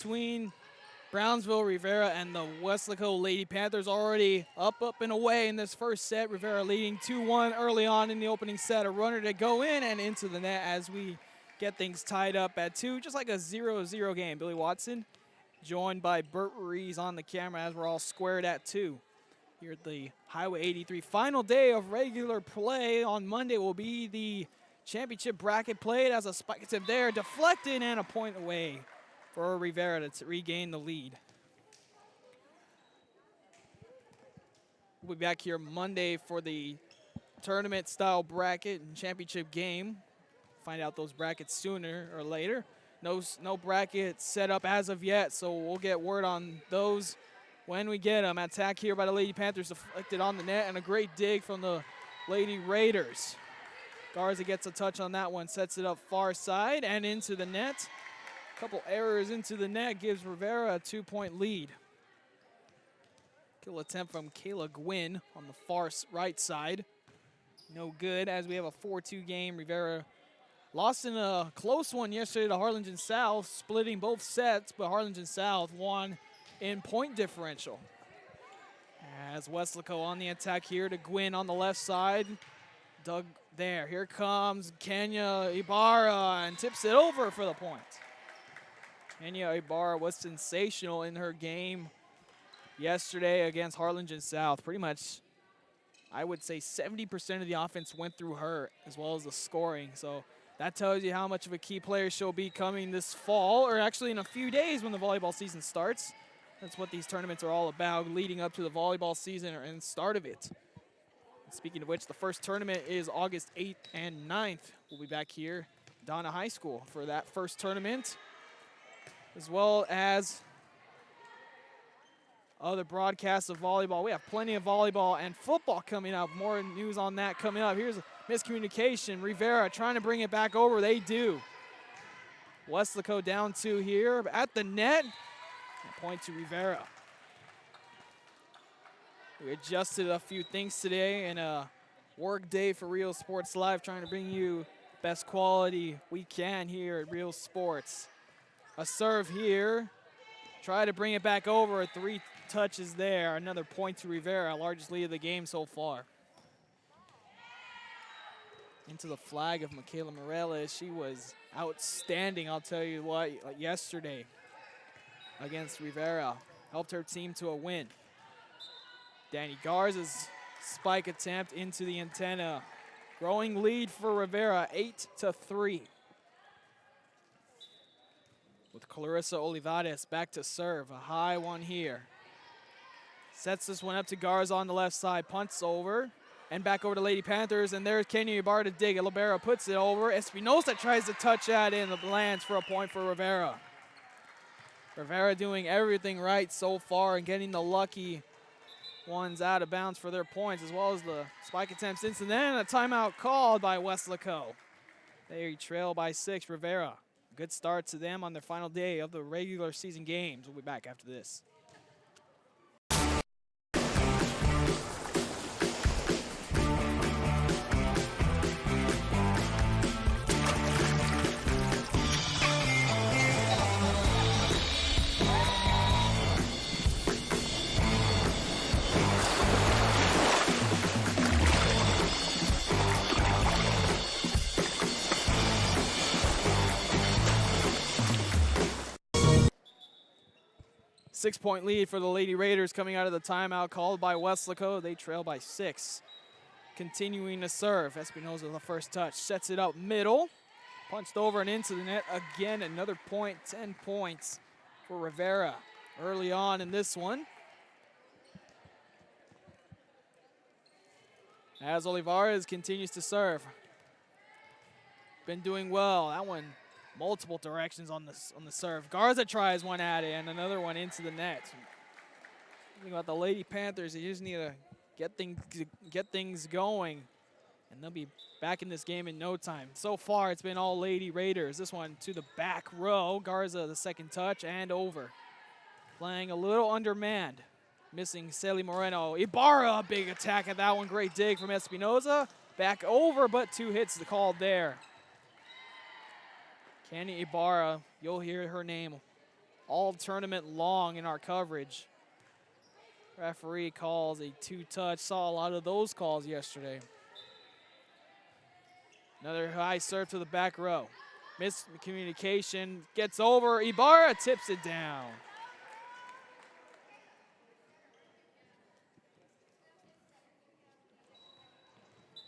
between Brownsville, Rivera, and the Weslaco Lady Panthers already up and away in this first set. Rivera leading 2-1 early on in the opening set. A runner to go in and into the net as we get things tied up at 2, just like a 0-0 game. Billy Watson joined by Bert Rees on the camera as we're all squared at 2. Here at the Highway 83 final day of regular play. On Monday will be the championship bracket played as a spike attempt there, deflected and a point away for Rivera to regain the lead. We'll be back here Monday for the tournament style bracket and championship game. Find out those brackets sooner or later. No bracket set up as of yet, so we'll get word on those when we get them. Attack here by the Lady Panthers, deflected on the net, and a great dig from the Lady Raiders. Garza gets a touch on that one, sets it up far side and into the net. A couple errors into the net gives Rivera a 2-point lead. Kill attempt from Kayla Gwynn on the far right side. No good as we have a 4-2 game. Rivera lost in a close one yesterday to Harlingen South, splitting both sets, but Harlingen South won in point differential. As Weslaco on the attack here to Gwynn on the left side. Dug there. Here comes Kenya Ibarra and tips it over for the point. Kenya Ibarra was sensational in her game yesterday against Harlingen South. Pretty much, I would say 70% of the offense went through her as well as the scoring. So that tells you how much of a key player she'll be coming this fall, or actually in a few days when the volleyball season starts. That's what these tournaments are all about, leading up to the volleyball season and start of it. Speaking of which, the first tournament is August 8th and 9th. We'll be back here, Donna High School, for that first tournament, as well as other broadcasts of volleyball. We have plenty of volleyball and football coming up. More news on that coming up. Here's a miscommunication. Rivera trying to bring it back over. They do. Weslaco down 2 here at the net. Point to Rivera. We adjusted a few things today in a work day for Real Sports Live, trying to bring you best quality we can here at Real Sports. A serve here. Try to bring it back over. 3 touches there. Another point to Rivera, largest lead of the game so far. Into the flag of Michaela Morales. She was outstanding, I'll tell you what, yesterday against Rivera. Helped her team to a win. Danny Garza's spike attempt into the antenna. Growing lead for Rivera, 8-3. With Clarissa Olivares back to serve. A high one here. Sets this one up to Garza on the left side. Punts over and back over to Lady Panthers. And there's Kenya Ibarra to dig it. Libera puts it over. Espinosa tries to touch that in. The lands for a point for Rivera. Rivera doing everything right so far and getting the lucky ones out of bounds for their points, as well as the spike attempts into then a timeout called by Weslaco. They trail by 6. Rivera, good start to them on their final day of the regular season games. We'll be back after this. 6-point lead for the Lady Raiders coming out of the timeout called by Weslaco. They trail by 6. Continuing to serve. Espinosa the first touch. Sets it up middle. Punched over and into the net. Again, another point. 10 points for Rivera early on in this one. As Olivares continues to serve. Been doing well. That one multiple directions on the serve. Garza tries one at it and another one into the net. Thinking about the Lady Panthers, they just need to get things going, and they'll be back in this game in no time. So far, it's been all Lady Raiders. This one to the back row. Garza the second touch and over. Playing a little undermanned. Missing Celi Moreno. Ibarra, a big attack at that one. Great dig from Espinosa. Back over, but 2 hits called there. Kenya Ibarra, you'll hear her name all tournament long in our coverage. Referee calls a two-touch. Saw a lot of those calls yesterday. Another high serve to the back row. Miscommunication, gets over. Ibarra tips it down.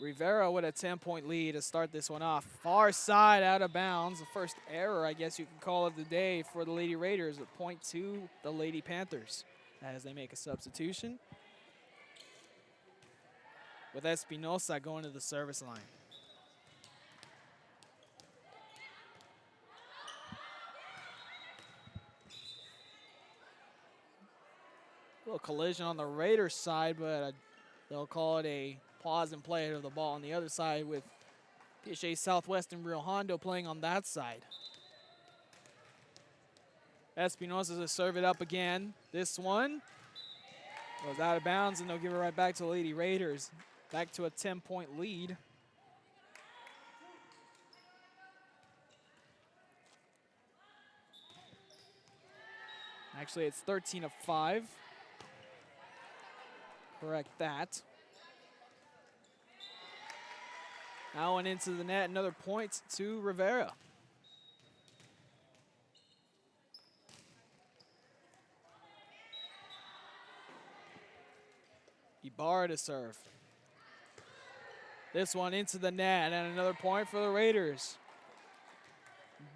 Rivera with a 10-point lead to start this one off. Far side, out of bounds. The first error, I guess you can call it the day for the Lady Raiders. A point to the Lady Panthers as they make a substitution. With Espinosa going to the service line. A little collision on the Raiders side, but they'll call it a pause and play of the ball on the other side with PHA Southwest and Rio Hondo playing on that side. Espinosa to serve it up again. This one goes out of bounds, and they'll give it right back to the Lady Raiders. Back to a 10-point lead. Actually, it's 13-5. Correct that. Now one into the net, another point to Rivera. Ibarra to serve. This one into the net, and another point for the Raiders.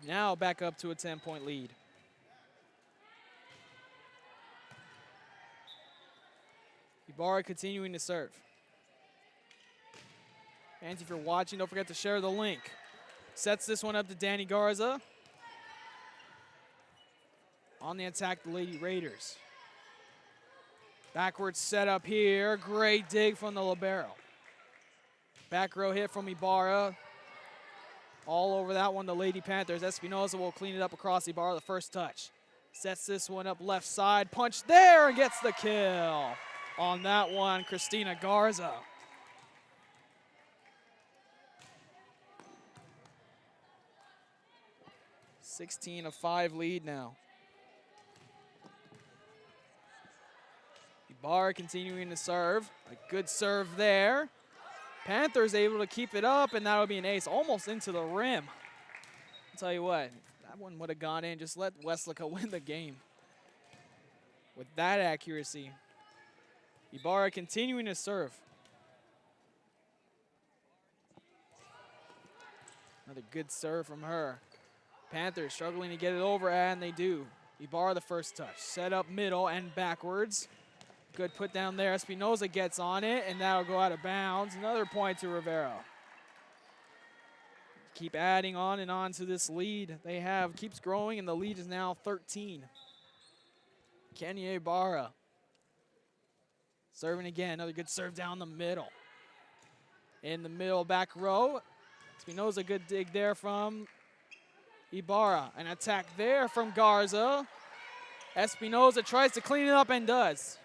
Now back up to a 10-point lead. Ibarra continuing to serve. And if you're watching, don't forget to share the link. Sets this one up to Danny Garza. On the attack, the Lady Raiders. Backwards setup here. Great dig from the libero. Back row hit from Ibarra. All over that one, the Lady Panthers. Espinosa will clean it up across Ibarra, the first touch. Sets this one up left side. Punch there and gets the kill. On that one, Christina Garza. A 16-5 lead now. Ibarra continuing to serve. A good serve there. Panthers able to keep it up, and that'll be an ace almost into the rim. I'll tell you what, that one would have gone in. Just let Weslaco win the game with that accuracy. Ibarra continuing to serve. Another good serve from her. Panthers struggling to get it over, and they do. Ibarra the first touch. Set up middle and backwards. Good put down there. Espinosa gets on it, and that'll go out of bounds. Another point to Rivera. Keep adding on and on to this lead they have. Keeps growing, and the lead is now 13. Kenya Ibarra. Serving again. Another good serve down the middle. In the middle back row. Espinosa, good dig there from Ibarra. An attack there from Garza. Espinosa tries to clean it up and does.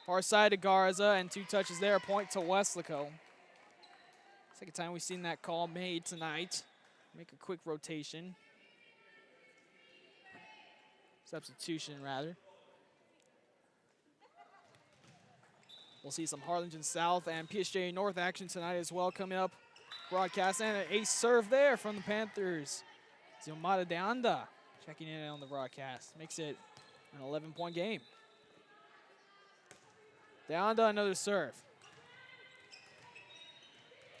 Far side to Garza, and two touches there, a point to Weslaco. Second time we've seen that call made tonight. Make a quick rotation. Substitution, rather. We'll see some Harlingen South and PSJ North action tonight as well coming up. Broadcast, and an ace serve there from the Panthers. Ziomara de Anda checking in on the broadcast. Makes it an 11-point game. De Anda, another serve.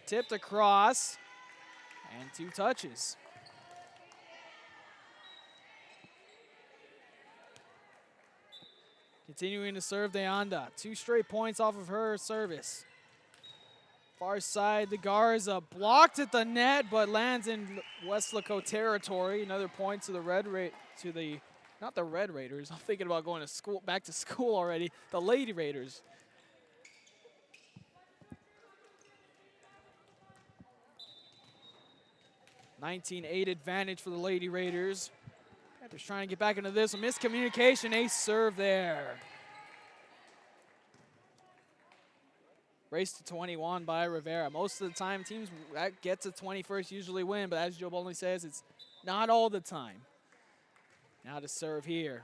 Tipped across, and two touches. Continuing to serve De Anda. 2 straight points off of her service. Far side to Garza. Blocked at the net, but lands in Weslaco territory. Another point to the not the Red Raiders. I'm thinking about going to school, back to school already. The Lady Raiders. (19-8) advantage for the Lady Raiders. Panthers trying to get back into this. A miscommunication, ace serve there. Race to 21 by Rivera. Most of the time, teams that get to 21st usually win, but as Joe Bolney says, it's not all the time. Now to serve here.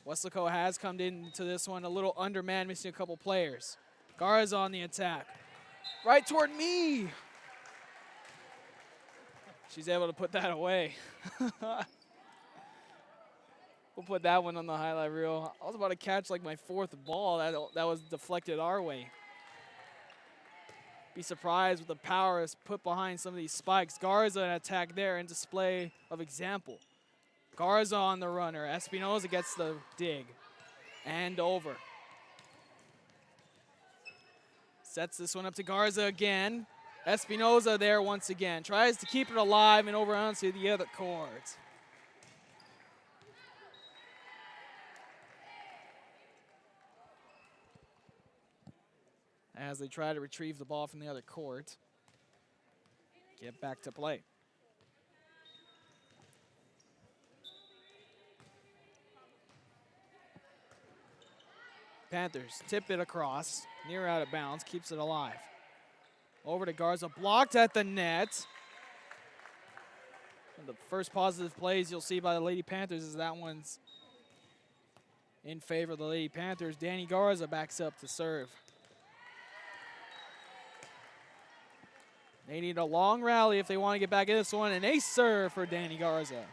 Weslaco has come into this one a little undermanned, missing a couple players. Garza on the attack. Right toward me. She's able to put that away. We'll put that one on the highlight reel. I was about to catch like my fourth ball that was deflected our way. Be surprised with the power is put behind some of these spikes. Garza an attack there and display of example. Garza on the runner. Espinoza gets the dig. And over. Sets this one up to Garza again. Espinoza there once again. Tries to keep it alive and over onto the other court. As they try to retrieve the ball from the other court. Get back to play. Panthers tip it across, near out of bounds, keeps it alive. Over to Garza, blocked at the net. One of the first positive plays you'll see by the Lady Panthers is that one's in favor of the Lady Panthers. Danny Garza backs up to serve. They need a long rally if they want to get back in this one. An ace serve for Danny Garza.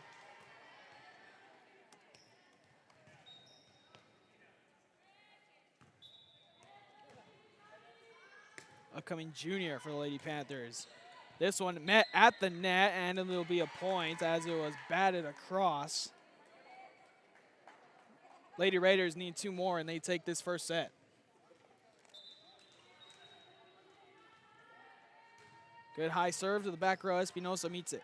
Upcoming junior for the Lady Panthers. This one met at the net, and it'll be a point as it was batted across. Lady Raiders need 2 more, and they take this first set. Good high serve to the back row. Espinosa meets it.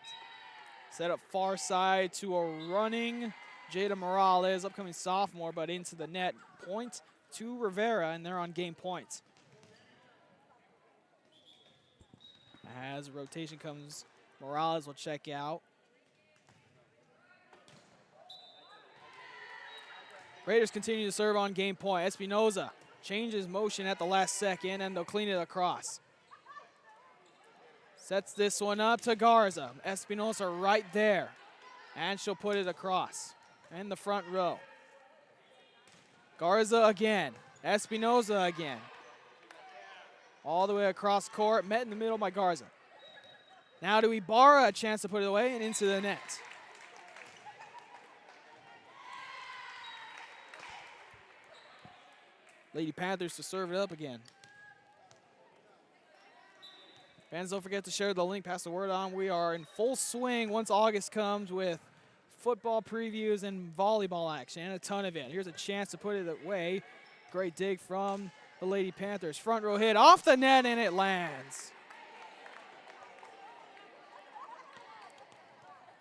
Set up far side to a running Jada Morales, upcoming sophomore, but into the net. Point to Rivera, and they're on game point. As rotation comes, Morales will check out. Raiders continue to serve on game point. Espinosa changes motion at the last second, and they'll clean it across. Sets this one up to Garza. Espinosa right there. And she'll put it across. In the front row. Garza again. Espinosa again. All the way across court. Met in the middle by Garza. Now to Ibarra, a chance to put it away and into the net. Lady Panthers to serve it up again. Fans, don't forget to share the link, pass the word on. We are in full swing once August comes with football previews and volleyball action, and a ton of it. Here's a chance to put it away. Great dig from the Lady Panthers. Front row hit off the net, and it lands.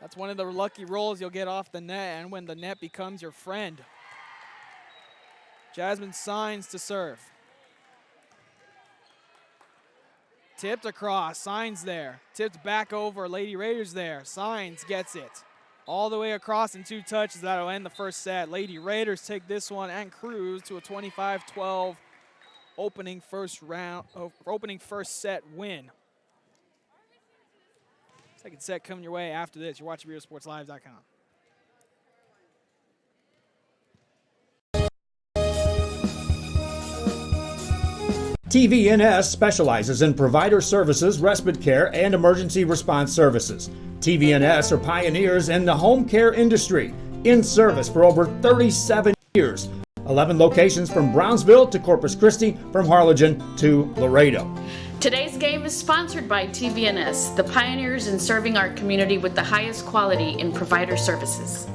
That's one of the lucky rolls you'll get off the net, and when the net becomes your friend. Jasmine Signs to serve. Tipped across, Signs there. Tipped back over, Lady Raiders there. Signs gets it. All the way across in 2 touches. That'll end the first set. Lady Raiders take this one and cruise to a 25-12 opening first set win. Second set coming your way after this. You're watching RealSportsLive.com. TVNS specializes in provider services, respite care, and emergency response services. TVNS are pioneers in the home care industry, in service for over 37 years. 11 locations from Brownsville to Corpus Christi, from Harlingen to Laredo. Today's game is sponsored by TVNS, the pioneers in serving our community with the highest quality in provider services.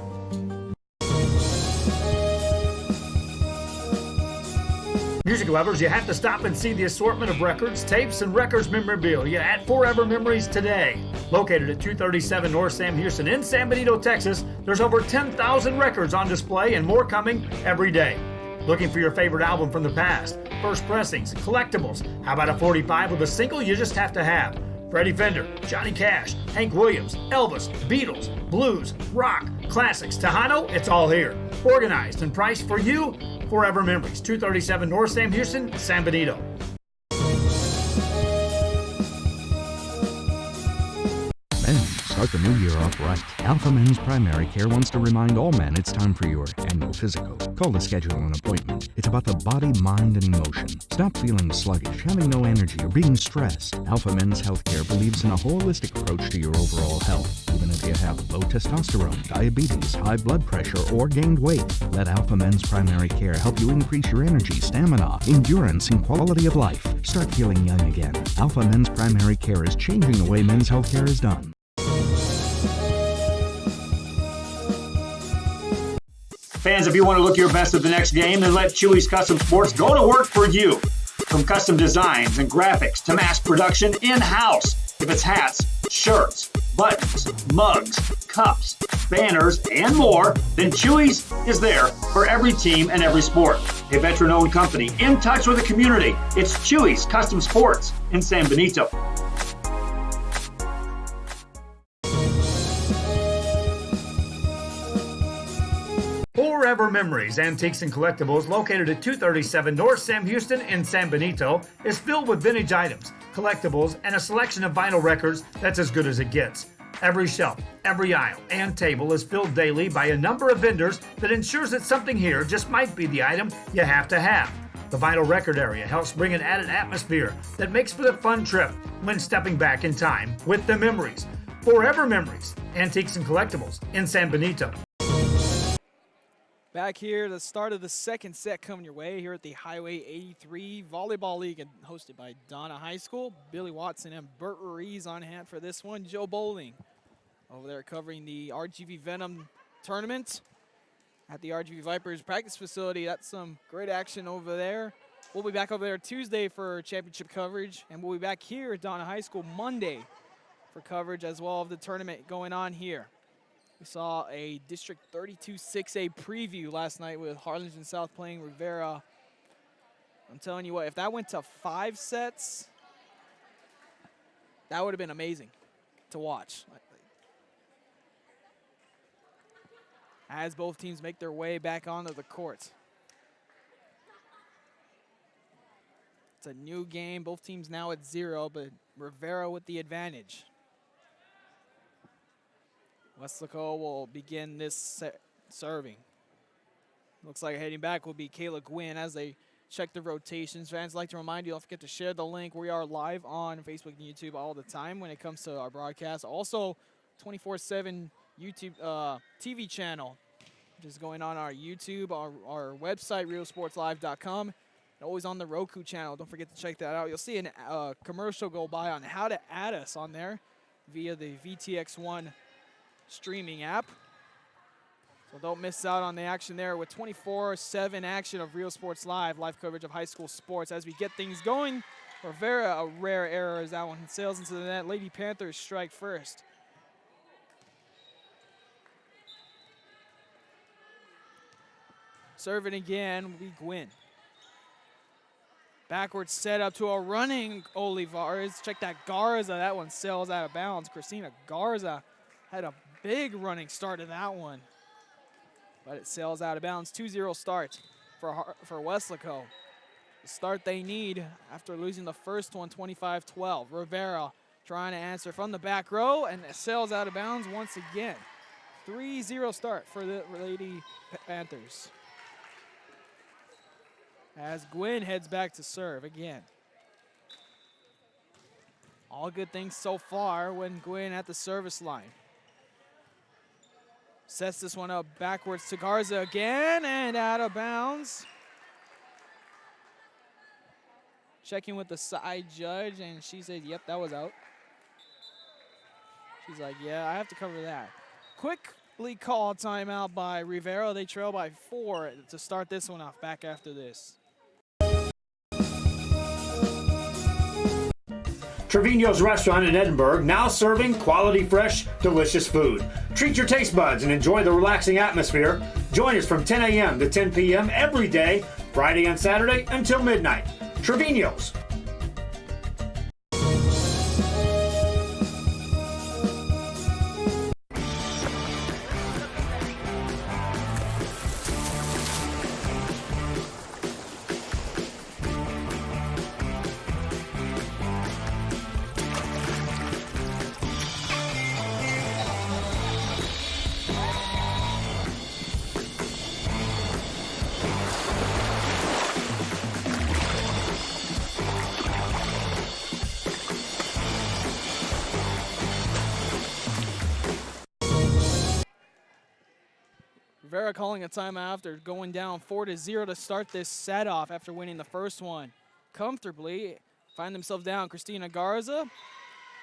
Music lovers, you have to stop and see the assortment of records, tapes, and records memorabilia at Forever Memories today. Located at 237 North Sam Houston in San Benito, Texas, there's over 10,000 records on display and more coming every day. Looking for your favorite album from the past, first pressings, collectibles? How about a 45 with a single you just have to have? Freddie Fender, Johnny Cash, Hank Williams, Elvis, Beatles, blues, rock, classics, Tejano, it's all here. Organized and priced for you. Forever Memories, 237 North Sam Houston, San Benito. Men's Start the new year off right. Alpha Men's Primary Care wants to remind all men it's time for your annual physical. Call to schedule an appointment. It's about the body, mind, and emotion. Stop feeling sluggish, having no energy, or being stressed. Alpha Men's Healthcare believes in a holistic approach to your overall health. Even if you have low testosterone, diabetes, high blood pressure, or gained weight, let Alpha Men's Primary Care help you increase your energy, stamina, endurance, and quality of life. Start feeling young again. Alpha Men's Primary Care is changing the way men's healthcare is done. Fans, if you want to look your best at the next game, then let Chewy's Custom Sports go to work for you. From custom designs and graphics to mass production in-house. If it's hats, shirts, buttons, mugs, cups, banners, and more, then Chewy's is there for every team and every sport. A veteran-owned company in touch with the community. It's Chewy's Custom Sports in San Benito. Forever Memories, Antiques and Collectibles, located at 237 North Sam Houston in San Benito, is filled with vintage items, collectibles, and a selection of vinyl records that's as good as it gets. Every shelf, every aisle, and table is filled daily by a number of vendors that ensures that something here just might be the item you have to have. The vinyl record area helps bring an added atmosphere that makes for the fun trip when stepping back in time with the memories. Forever Memories, Antiques and Collectibles in San Benito. Back here, the start of the second set coming your way here at the Highway 83 Volleyball League, and hosted by Donna High School. Billy Watson and Bert Ruiz on hand for this one. Joe Bowling over there covering the RGV Venom tournament at the RGV Vipers practice facility. That's some great action over there. We'll be back over there Tuesday for championship coverage, and we'll be back here at Donna High School Monday for coverage as well of the tournament going on here. We saw a District 32 6A preview last night with Harlingen South playing Rivera. I'm telling you what, if that went to 5 sets, that would have been amazing to watch. As both teams make their way back onto the court. It's a new game, both teams now at 0, but Rivera with the advantage. Weslaco will begin this set serving. Looks like heading back will be Kayla Gwynn as they check the rotations. Fans, I'd like to remind you, don't forget to share the link. We are live on Facebook and YouTube all the time when it comes to our broadcast. Also, 24/7 YouTube TV channel, which is going on our YouTube, our website, realsportslive.com, and always on the Roku channel. Don't forget to check that out. You'll see a commercial go by on how to add us on there via the VTX1 streaming app. So don't miss out on the action there with 24/7 action of Real Sports Live coverage of high school sports. As we get things going, Rivera, a rare error as that one sails into the net. Lady Panthers strike first. Serving again will be Gwynn. Backwards set up to a running Olivares. Check that Garza. That one sails out of bounds. Christina Garza had a big running start in that one, but it sails out of bounds. 2-0 start for Weslaco. The start they need after losing the first one, 25-12. Rivera trying to answer from the back row, and it sails out of bounds once again. 3-0 start for the Lady Panthers. As Gwynn heads back to serve again. All good things so far when Gwynn at the service line. Sets this one up backwards to Garza again and out of bounds. Checking with the side judge, and she said, yep, that was out. She's like, yeah, I have to cover that. Quickly called timeout by Rivera. They trail by 4 to start this one off back after this. Trevino's Restaurant in Edinburgh, now serving quality, fresh, delicious food. Treat your taste buds and enjoy the relaxing atmosphere. Join us from 10 a.m. to 10 p.m. every day, Friday and Saturday until midnight. Trevino's. Rivera calling a timeout after going down 4-0 to start this set off after winning the first one comfortably. Find themselves down. Christina Garza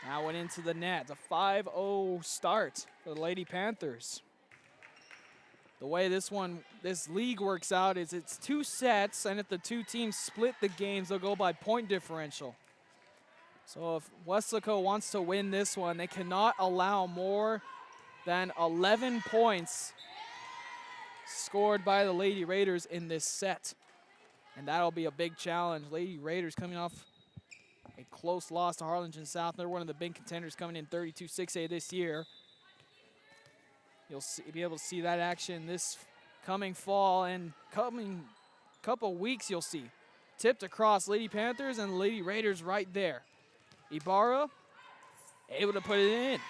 now went into the net. It's a 5-0 start for the Lady Panthers. The way this league works out is it's 2 sets, and if the 2 teams split the games, they'll go by point differential. So if Weslaco wants to win this one, they cannot allow more than 11 points scored by the Lady Raiders in this set. And that'll be a big challenge. Lady Raiders coming off a close loss to Harlingen South. They're one of the big contenders coming in 32-6A this year. You'll be able to see that action this coming fall, and coming couple weeks you'll see. Tipped across Lady Panthers and Lady Raiders right there. Ibarra able to put it in.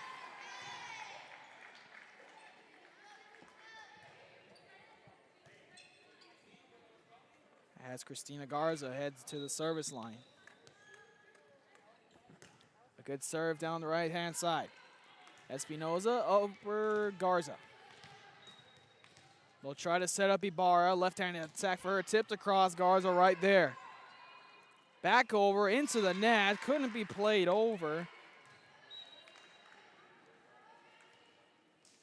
As Christina Garza heads to the service line. A good serve down the right-hand side. Espinoza over Garza. They'll try to set up Ibarra. Left-handed attack for her. Tipped across. Garza right there. Back over into the net. Couldn't be played over.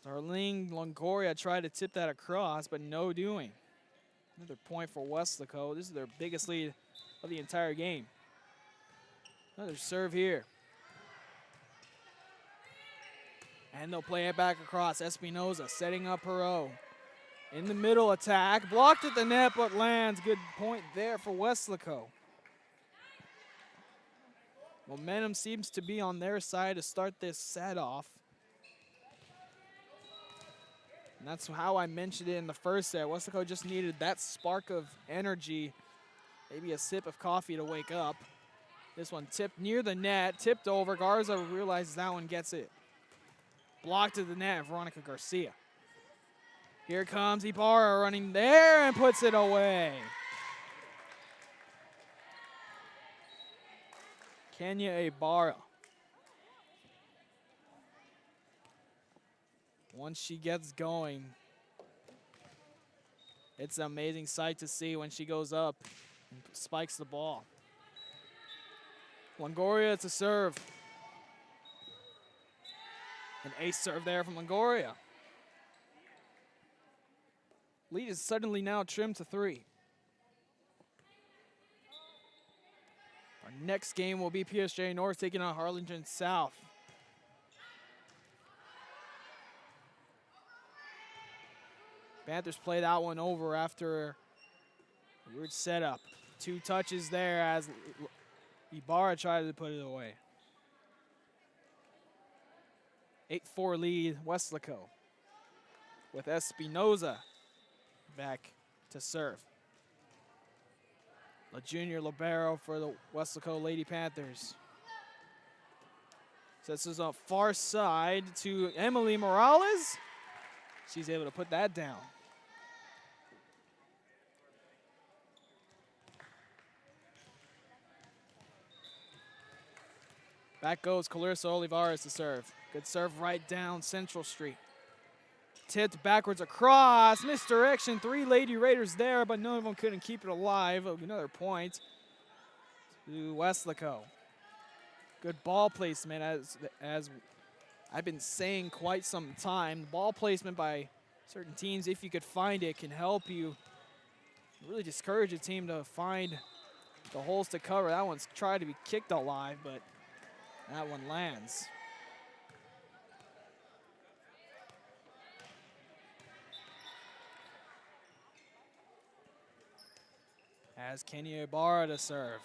Darlene Longoria tried to tip that across, but no doing. Another point for Weslaco. This is their biggest lead of the entire game. Another serve here. And they'll play it back across. Espinoza setting up Perot. In the middle attack. Blocked at the net, but lands. Good point there for Weslaco. Momentum seems to be on their side to start this set off. And that's how I mentioned it in the first set. Weslaco just needed that spark of energy, maybe a sip of coffee to wake up. This one tipped near the net, tipped over. Garza realizes that one gets it. Blocked at the net, Veronica Garcia. Here comes Ibarra running there and puts it away. Kenya Ibarra. Once she gets going, it's an amazing sight to see when she goes up and spikes the ball. Longoria to serve. An ace serve there from Longoria. Lead is suddenly now trimmed to 3. Our next game will be PSJ North taking on Harlingen South. Panthers play that one over after a weird setup. 2 touches there as Ibarra tried to put it away. 8-4 lead, Weslaco. With Espinoza back to serve. La Junior Libero for the Weslaco Lady Panthers. Sets this up far side to Emily Morales. She's able to put that down. Back goes Clarissa Olivares to serve. Good serve right down Central Street. Tipped backwards across. Misdirection. 3 Lady Raiders there, but none of them couldn't keep it alive. Another point to Weslaco. Good ball placement as I've been saying quite some time. Ball placement by certain teams, if you could find it, can help you really discourage a team to find the holes to cover. That one's tried to be kicked alive, but that one lands. As Kenya Ibarra to serve.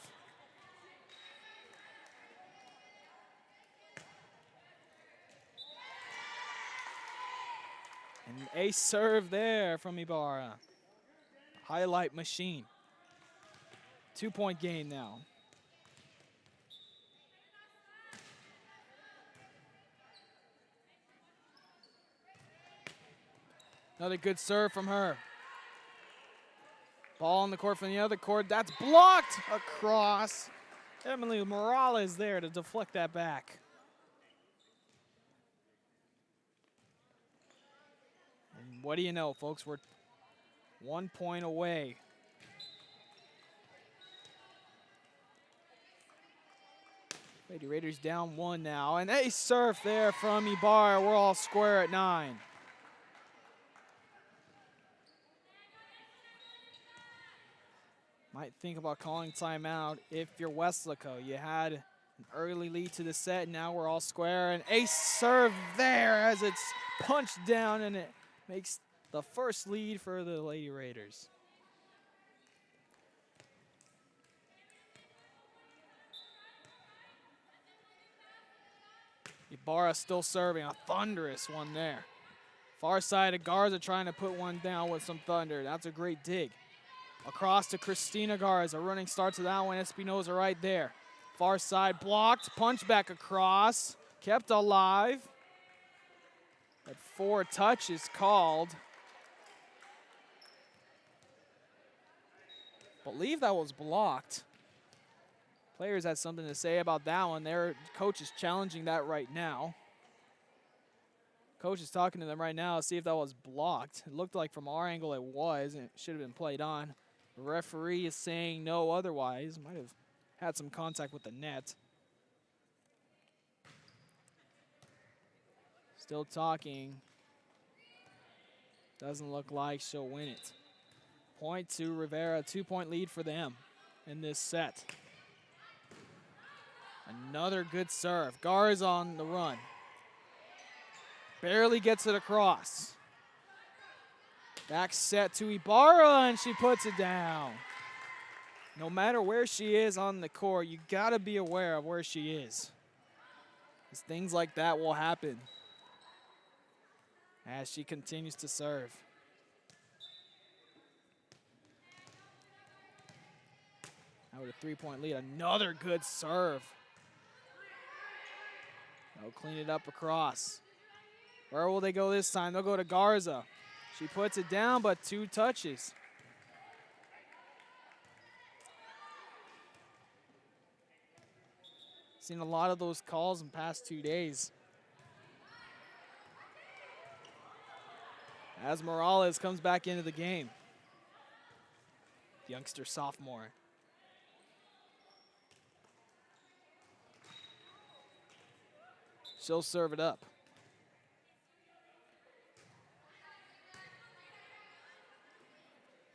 An ace serve there from Ibarra. Highlight machine. 2-point game now. Another good serve from her. Ball on the court from the other court. That's blocked across. Emily Morales there to deflect that back. And what do you know, folks? We're 1 point away. Lady Raiders down 1 now, and a serve there from Ibarra. We're all square at 9. Might think about calling timeout if you're Weslaco. You had an early lead to the set, now we're all square, and ace serve there as it's punched down, and it makes the first lead for the Lady Raiders. Ibarra still serving, a thunderous one there. Far side of Garza trying to put one down with some thunder. That's a great dig. Across to Christina Garza, running start to that one. Espinoza right there. Far side blocked, punch back across, kept alive. But 4 touches called. Believe that was blocked. Players had something to say about that one. Their coach is challenging that right now. Coach is talking to them right now to see if that was blocked. It looked like from our angle it was, and it should have been played on. The referee is saying no otherwise. Might have had some contact with the net. Still talking. Doesn't look like she'll win it. Point to Rivera, 2-point lead for them in this set. Another good serve. Garza on the run. Barely gets it across. Back set to Ibarra, and she puts it down. No matter where she is on the court, you gotta be aware of where she is, because things like that will happen as she continues to serve. Now with a 3-point lead, another good serve. They'll clean it up across. Where will they go this time? They'll go to Garza. She puts it down, but 2 touches. Seen a lot of those calls in the past 2 days. As Morales comes back into the game. Youngster sophomore. She'll serve it up.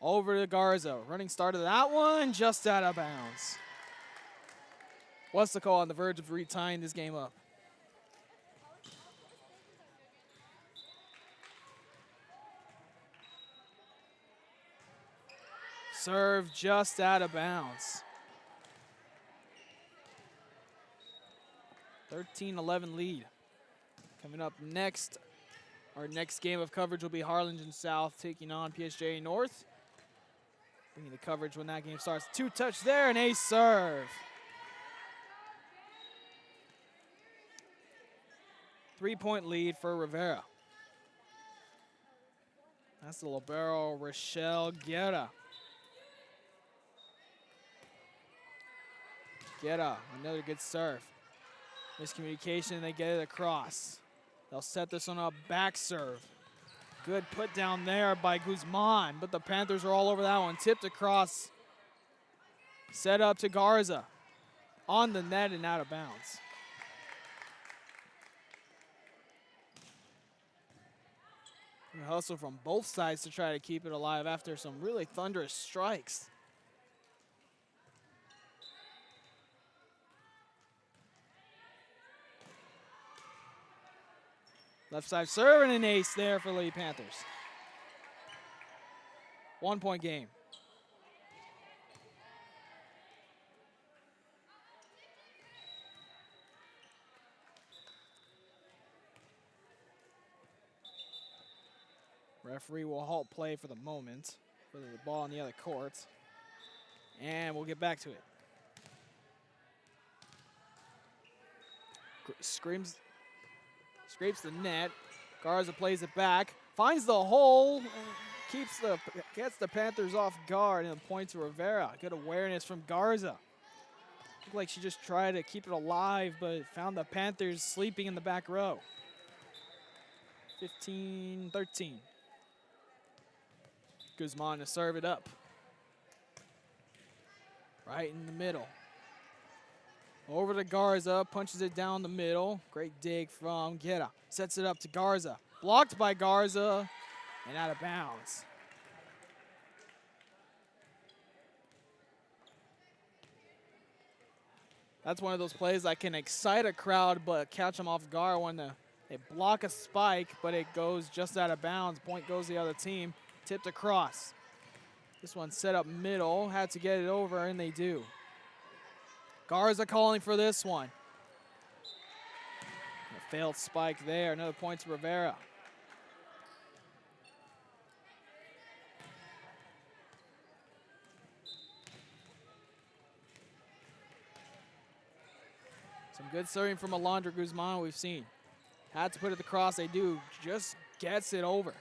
Over to Garza. Running start of that one, just out of bounds. Weslaco on the verge of retying this game up. Serve just out of bounds. 13-11 lead. Coming up next, our next game of coverage will be Harlingen South taking on PSJ North. Bringing the coverage when that game starts. 2 touch there, and ace serve. 3-point lead for Rivera. That's the libero, Rochelle Guerra. Guerra, another good serve. Miscommunication, they get it across. They'll set this one up, back serve. Good put down there by Guzman, but the Panthers are all over that one. Tipped across, set up to Garza. On the net and out of bounds. A hustle from both sides to try to keep it alive after some really thunderous strikes. Left side serve and an ace there for Lady Panthers. 1-point game. Referee will halt play for the moment for the ball on the other court. And we'll get back to it. Scrapes the net. Garza plays it back. Finds the hole. And gets the Panthers off guard, and a point to Rivera. Good awareness from Garza. Looked like she just tried to keep it alive, but found the Panthers sleeping in the back row. 15-13. Guzman to serve it up. Right in the middle. Over to Garza, punches it down the middle. Great dig from Guerra. Sets it up to Garza. Blocked by Garza and out of bounds. That's one of those plays that can excite a crowd but catch them off guard when they block a spike, but it goes just out of bounds. Point goes the other team. Tipped across. This one set up middle. Had to get it over, and they do. Garza calling for this one. A failed spike there. Another point to Rivera. Some good serving from Alondra Guzman we've seen. Had to put it across. They do. Just gets it over.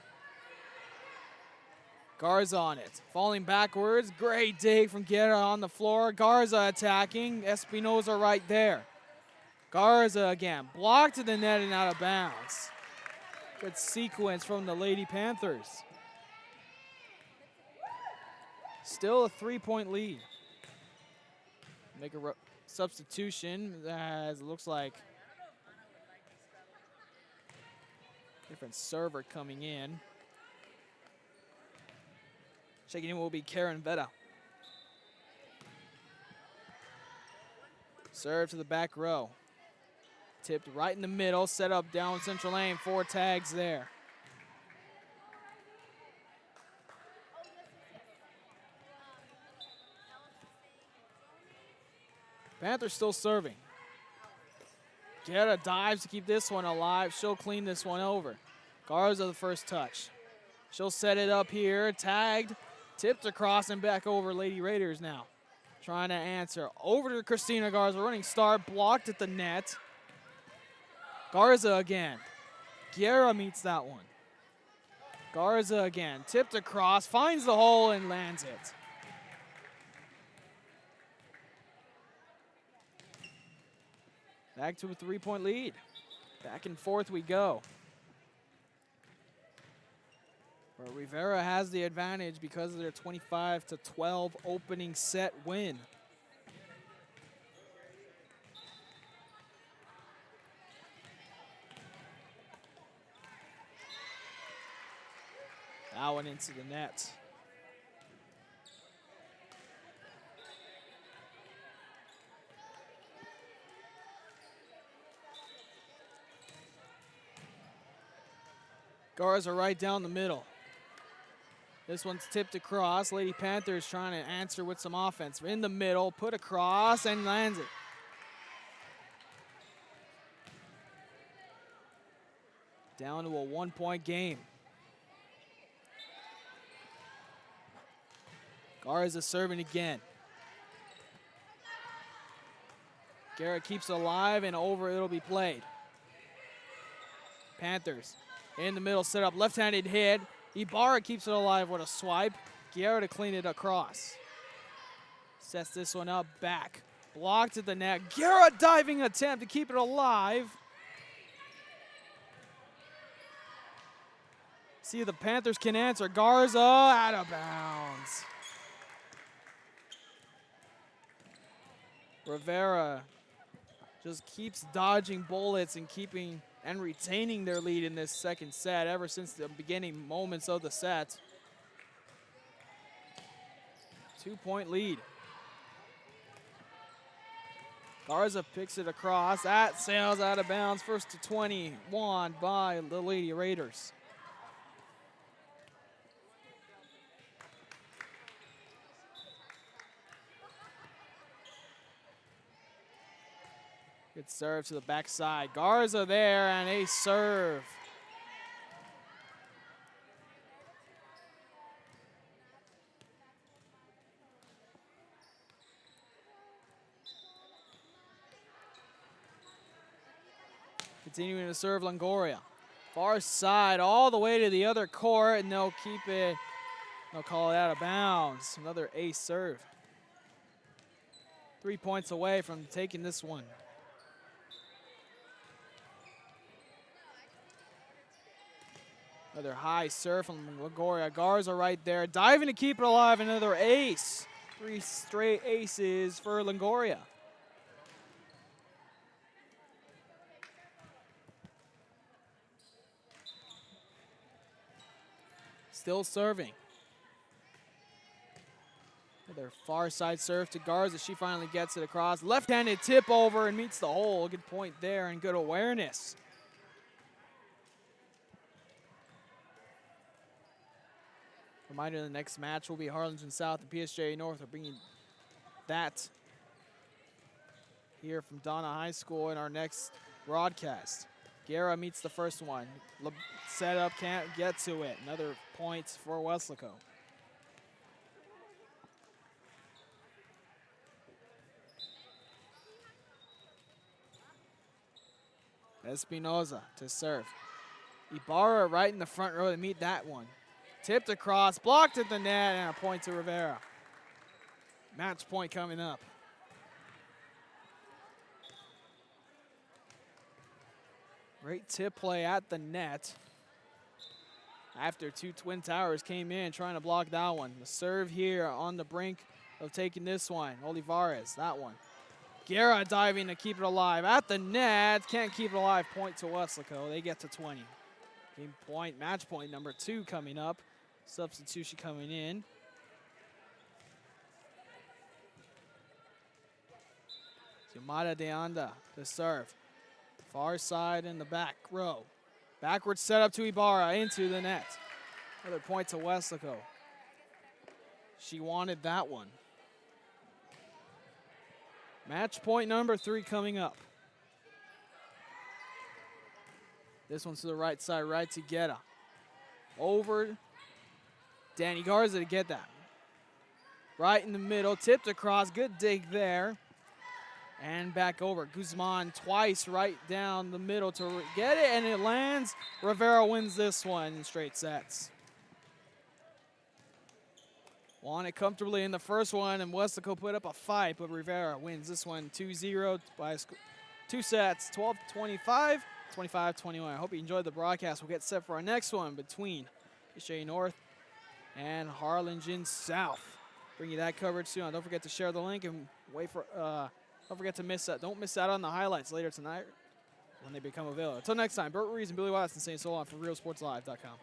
Garza on it. Falling backwards. Great dig from Guerra on the floor. Garza attacking. Espinoza right there. Garza again. Blocked to the net and out of bounds. Good sequence from the Lady Panthers. Still a 3-point lead. Make a substitution as it looks like different server coming in. Checking in will be Karen Vetta. Serve to the back row. Tipped right in the middle, set up down central lane, 4 tags there. Panthers still serving. Guerra dives to keep this one alive. She'll clean this one over. Garza the first touch. She'll set it up here, tagged, tipped across and back over. Lady Raiders now trying to answer. Over to Christina Garza, running start, blocked at the net. Garza again. Guerra meets that one. Garza again, tipped across, finds the hole and lands it. Back to a 3-point lead. Back and forth we go. But Rivera has the advantage because of their 25-12 opening set win. That one into the net. Garza right down the middle. This one's tipped across. Lady Panthers trying to answer with some offense. In the middle, put across and lands it. Down to a 1-point game. Garza serving again. Garrett keeps it alive and over it'll be played. Panthers in the middle, set up, left-handed hit. Ibarra keeps it alive with a swipe. Guerra to clean it across. Sets this one up, back. Blocked at the net. Guerra diving attempt to keep it alive. See if the Panthers can answer. Garza out of bounds. Rivera just keeps dodging bullets and keeping and retaining their lead in this second set ever since the beginning moments of the set. 2-point lead. Garza picks it across. That sails out of bounds. First to 21 by the Lady Raiders. Good serve to the backside. Garza there and a serve. Continuing to serve Longoria. Far side all the way to the other court and they'll keep it. They'll call it out of bounds. Another ace serve. 3 points away from taking this one. Another high serve from Longoria. Garza right there, diving to keep it alive. Another ace. 3 straight aces for Longoria. Still serving. Another far side serve to Garza. She finally gets it across. Left-handed tip over and meets the hole. Good point there and good awareness. Reminder, the next match will be Harlingen South and PSJ North. We're bringing that here from Donna High School in our next broadcast. Guerra meets the first one. Set up, can't get to it. Another point for Weslaco. Espinoza to serve. Ibarra right in the front row to meet that one. Tipped across, blocked at the net, and a point to Rivera. Match point coming up. Great tip play at the net. After 2 Twin Towers came in trying to block that one. The serve here on the brink of taking this one. Olivares, that one. Guerra diving to keep it alive at the net. Can't keep it alive. Point to Weslaco. They get to 20. Game point, match point number 2 coming up. Substitution coming in. Yamada de Anda to serve. Far side in the back row. Backward set up to Ibarra into the net. Another point to Weslaco. She wanted that one. Match point number 3 coming up. This one's to the right side, right to Guetta. Over Danny Garza to get that. Right in the middle, tipped across, good dig there. And back over. Guzman twice right down the middle to get it, and it lands. Rivera wins this one in straight sets. Won it comfortably in the first one, and Weslaco put up a fight, but Rivera wins this one 2-0 by 2 sets, 12-25, 25-21. I hope you enjoyed the broadcast. We'll get set for our next one between PSJ North and Harlingen South. Bring you that coverage soon. Don't forget to share the link and wait for. Don't forget to don't miss out on the highlights later tonight when they become available. Until next time, Bert Ruiz and Billy Watson saying so long from RealSportsLive.com.